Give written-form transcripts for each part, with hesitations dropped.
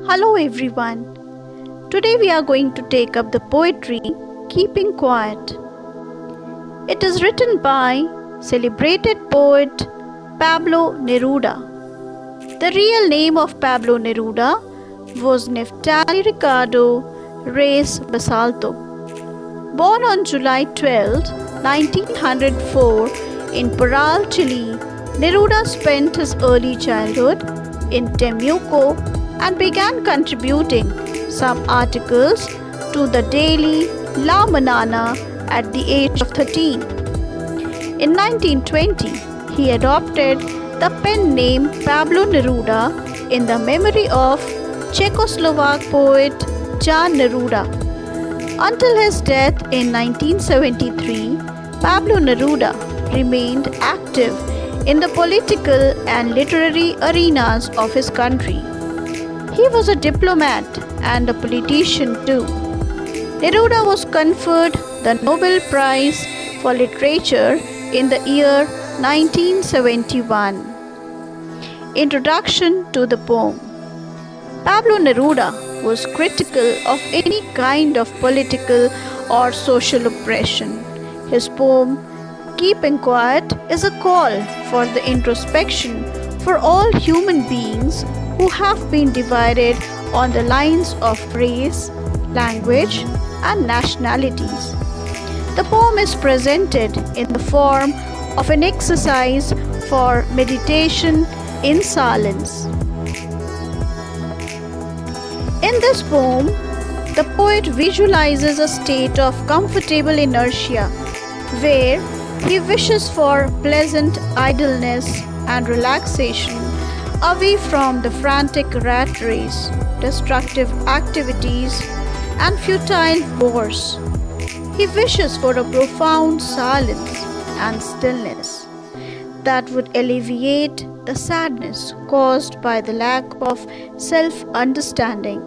Hello everyone. Today we are going to take up the poetry Keeping Quiet. It is written by celebrated poet Pablo Neruda. The real name of Pablo Neruda was Neftali Ricardo Reyes Basalto. Born on July 12, 1904 in Parral, Chile, Neruda spent his early childhood in Temuco and began contributing some articles to the daily La Manana at the age of 13. In 1920, he adopted the pen name Pablo Neruda in the memory of Czechoslovak poet Jan Neruda. Until his death in 1973, Pablo Neruda remained active in the political and literary arenas of his country. He was a diplomat and a politician too. Neruda was conferred the Nobel Prize for Literature in the year 1971. Introduction to the poem. Pablo Neruda was critical of any kind of political or social oppression. His poem, Keeping Quiet, is a call for the introspection for all human beings who have been divided on the lines of race, language, and nationalities. The poem is presented in the form of an exercise for meditation in silence. In this poem, the poet visualizes a state of comfortable inertia where he wishes for pleasant idleness and relaxation away from the frantic rat race, destructive activities, and futile wars. He wishes for a profound silence and stillness that would alleviate the sadness caused by the lack of self-understanding.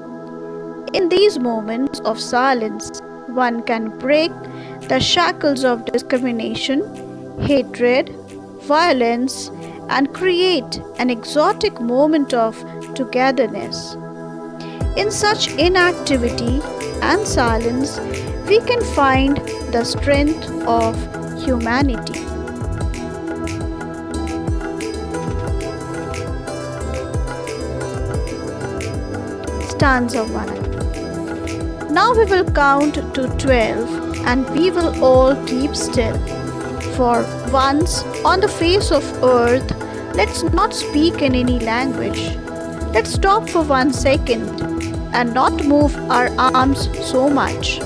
In these moments of silence, one can break the shackles of discrimination, hatred, violence, and create an exotic moment of togetherness. In such inactivity and silence, we can find the strength of humanity. Stanza 1. Now we will count to 12 and we will all keep still. For once on the face of earth, let's not speak in any language. Let's stop for 1 second and not move our arms so much.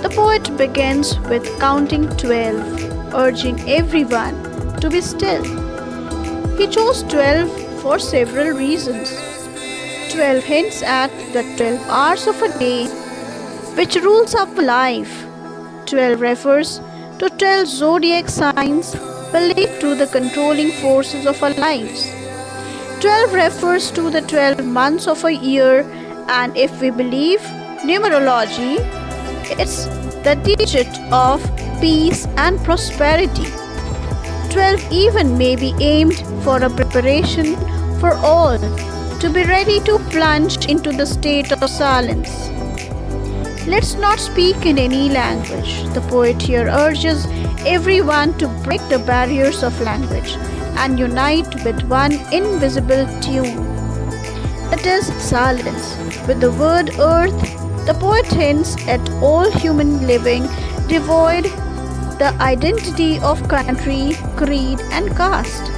The poet begins with counting 12, urging everyone to be still. He chose 12 for several reasons. 12 hints at the 12 hours of a day which rules our life. 12 refers to 12 zodiac signs believed to the controlling forces of our lives. 12 refers to the 12 months of a year, and if we believe numerology, it's the digit of peace and prosperity. 12 even may be aimed for a preparation for all to be ready to plunge into the state of silence. Let's not speak in any language. The poet here urges everyone to break the barriers of language and unite with one invisible tune. That is silence. With the word earth, the poet hints at all human living devoid the identity of country, creed, and caste.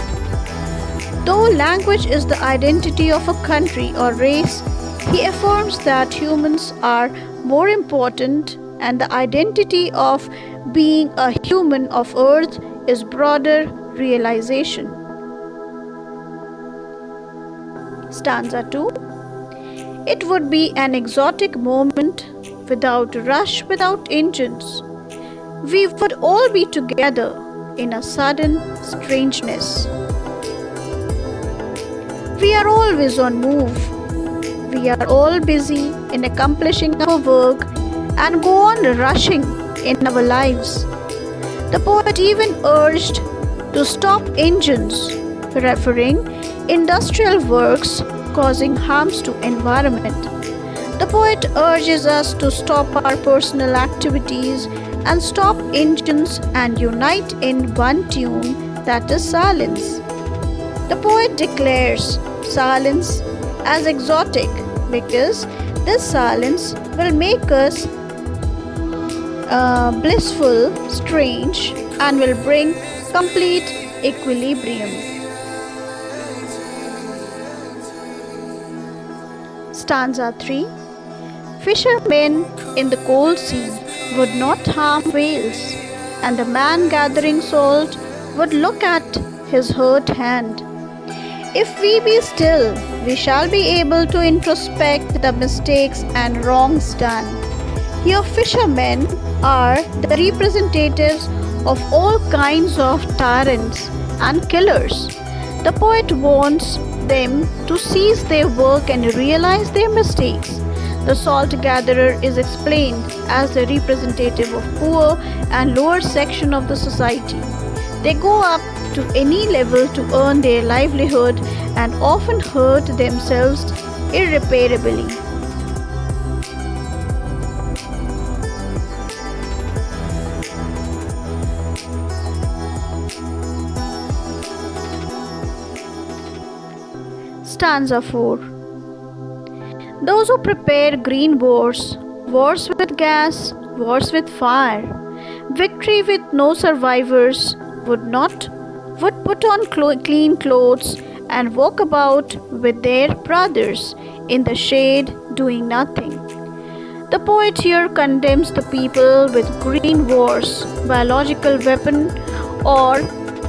Though language is the identity of a country or race, he affirms that humans are more important, and the identity of being a human of earth is broader realization. Stanza 2. It would be an exotic moment without rush, without engines. We would all be together in a sudden strangeness. We are always on move. We are all busy in accomplishing our work and go on rushing in our lives. The poet even urged to stop engines, referring industrial works causing harms to environment. The poet urges us to stop our personal activities and stop engines and unite in one tune, that is silence. The poet declares silence as exotic because this silence will make us blissful, strange, and will bring complete equilibrium. Stanza 3. Fishermen in the cold sea would not harm whales, and the man gathering salt would look at his hurt hand. If we be still, we shall be able to introspect the mistakes and wrongs done. Here fishermen are the representatives of all kinds of tyrants and killers. The poet wants them to cease their work and realize their mistakes. The salt gatherer is explained as the representative of poor and lower section of the society. They go up to any level to earn their livelihood and often hurt themselves irreparably. Stanza 4. Those who prepare green wars, wars with gas, wars with fire, victory with no survivors, would put on clean clothes and walk about with their brothers in the shade doing nothing. The poet here condemns the people with green wars, biological weapon or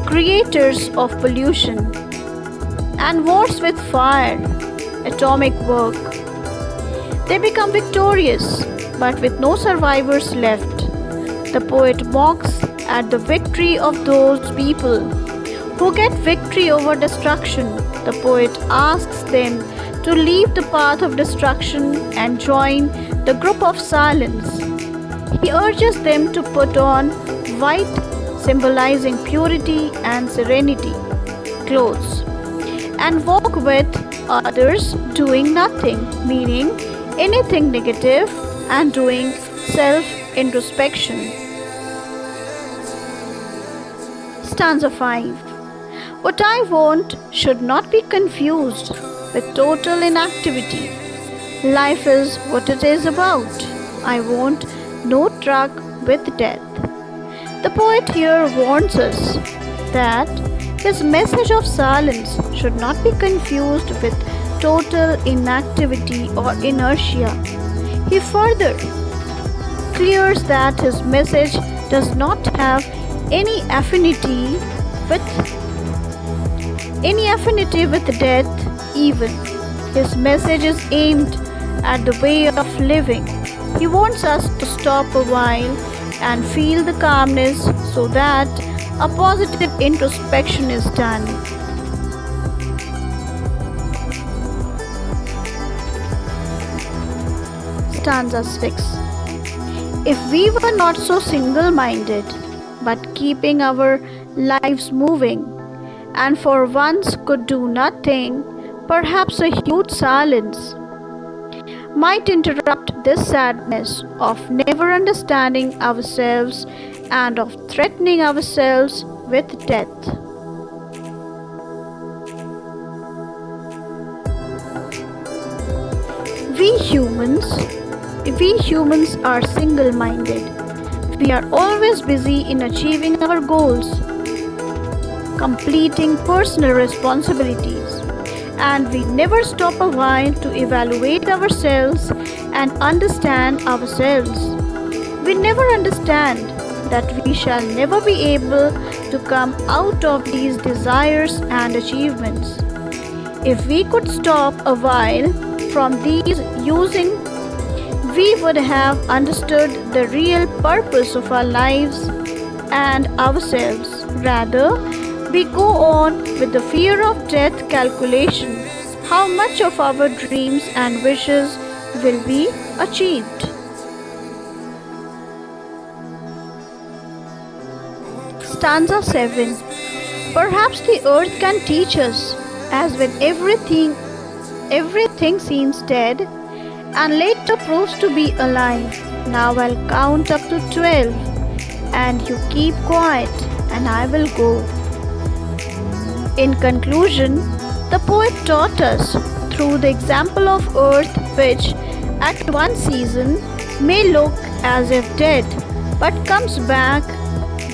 creators of pollution, and wars with fire, atomic work. They become victorious, but with no survivors left. The poet mocks at the victory of those people who get victory over destruction. The poet asks them to leave the path of destruction and join the group of silence. He urges them to put on white, symbolizing purity and serenity, clothes, and walk with others doing nothing, meaning anything negative, and doing self-introspection. Stanza 5. What I want should not be confused with total inactivity. Life is what it is about. I want no truck with death. The poet here warns us that his message of silence should not be confused with total inactivity or inertia. He further declares that his message does not have any affinity with death even. His message is aimed at the way of living. He wants us to stop a while and feel the calmness so that a positive introspection is done. Stanza 6. If we were not so single-minded, but keeping our lives moving, and for once could do nothing, perhaps a huge silence might interrupt this sadness of never understanding ourselves and of threatening ourselves with death. We humans are single-minded. We are always busy in achieving our goals, completing personal responsibilities, and we never stop a while to evaluate ourselves and understand ourselves. We never understand that we shall never be able to come out of these desires and achievements. If we could stop a while from these using, we would have understood the real purpose of our lives and ourselves. Rather, we go on with the fear of death calculation. How much of our dreams and wishes will be achieved? Stanza 7. Perhaps the earth can teach us, as when everything seems dead and later proves to be alive. Now I'll count up to 12 and you keep quiet and I will go. In conclusion, the poet taught us through the example of earth, which at one season may look as if dead but comes back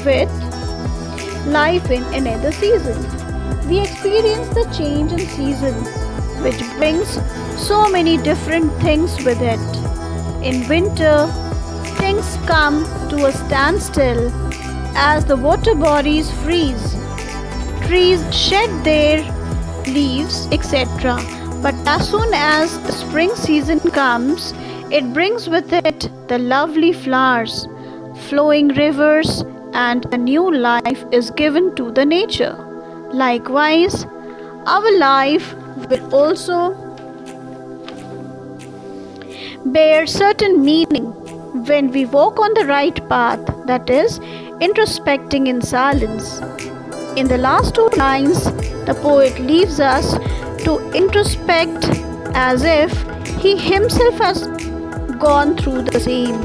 with life in another season. We experience the change in season, which brings so many different things with it. In winter, things come to a standstill as the water bodies freeze. Trees shed their leaves, etc. But as soon as the spring season comes, it brings with it the lovely flowers, flowing rivers, and a new life is given to the nature. Likewise, our life will also bear certain meaning when we walk on the right path, that is, introspecting in silence. In the last two lines, the poet leaves us to introspect as if he himself has gone through the same.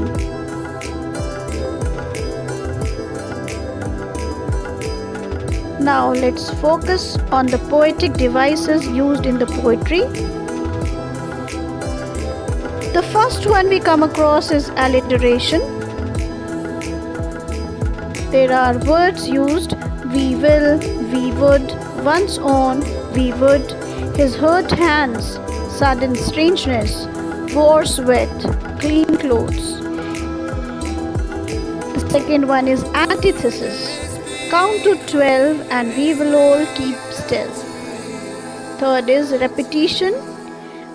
Now let's focus on the poetic devices used in the poetry. The first one we come across is alliteration. There are words used: we will, we would, once on, we would, his hurt hands, sudden strangeness, wore sweat, clean clothes. The second one is antithesis. Count to 12 and we will all keep still. Third is repetition.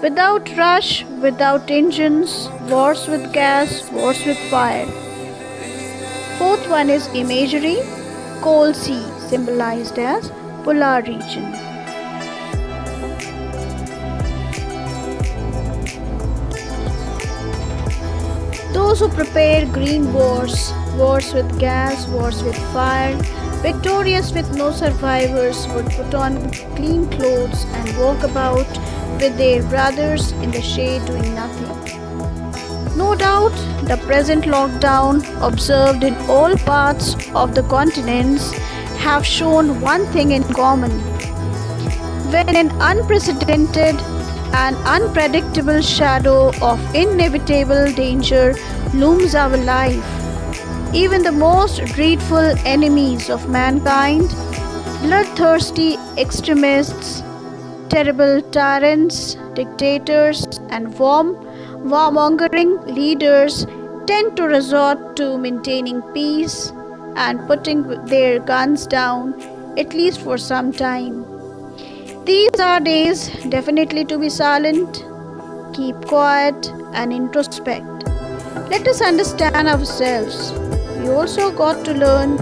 Without rush, without engines, wars with gas, wars with fire. Fourth one is imagery. Cold sea, symbolized as polar region. Those who prepare green wars, wars with gas, wars with fire, victorious with no survivors, would put on clean clothes and walk about with their brothers in the shade doing nothing. No doubt, the present lockdown observed in all parts of the continents have shown one thing in common. When an unprecedented and unpredictable shadow of inevitable danger looms our life, even the most dreadful enemies of mankind, bloodthirsty extremists, terrible tyrants, dictators, and warmongering leaders tend to resort to maintaining peace and putting their guns down, at least for some time. These are days definitely to be silent, keep quiet, and introspect. Let us understand ourselves. We also got to learn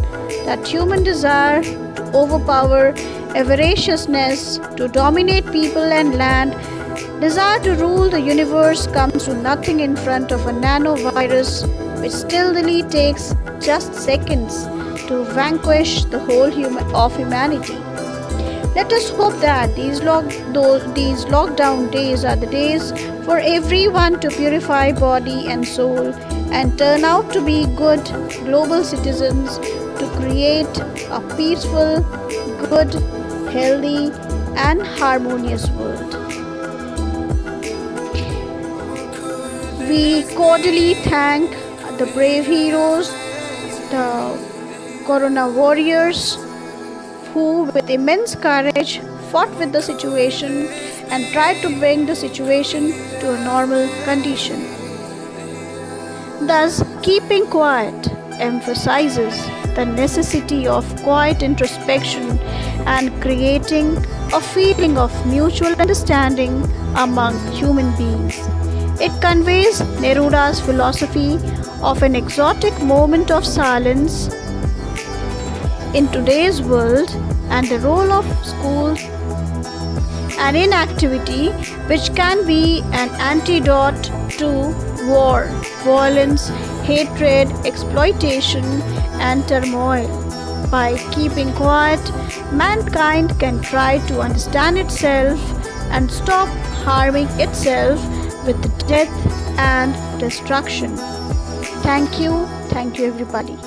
that human desire to overpower, avariciousness to dominate people and land, desire to rule the universe comes to nothing in front of a nanovirus which stealthily takes just seconds to vanquish the whole of humanity. Let us hope that these lockdown days are the days for everyone to purify body and soul and turn out to be good global citizens to create a peaceful, good, healthy, and harmonious world. We cordially thank the brave heroes, the Corona warriors, who with immense courage fought with the situation and tried to bring the situation to a normal condition. Thus, keeping quiet emphasizes the necessity of quiet introspection and creating a feeling of mutual understanding among human beings. It conveys Neruda's philosophy of an exotic moment of silence in today's world and the role of school and inactivity, which can be an antidote to war, violence, hatred, exploitation, and turmoil. By keeping quiet, mankind can try to understand itself and stop harming itself with death and destruction. Thank you everybody.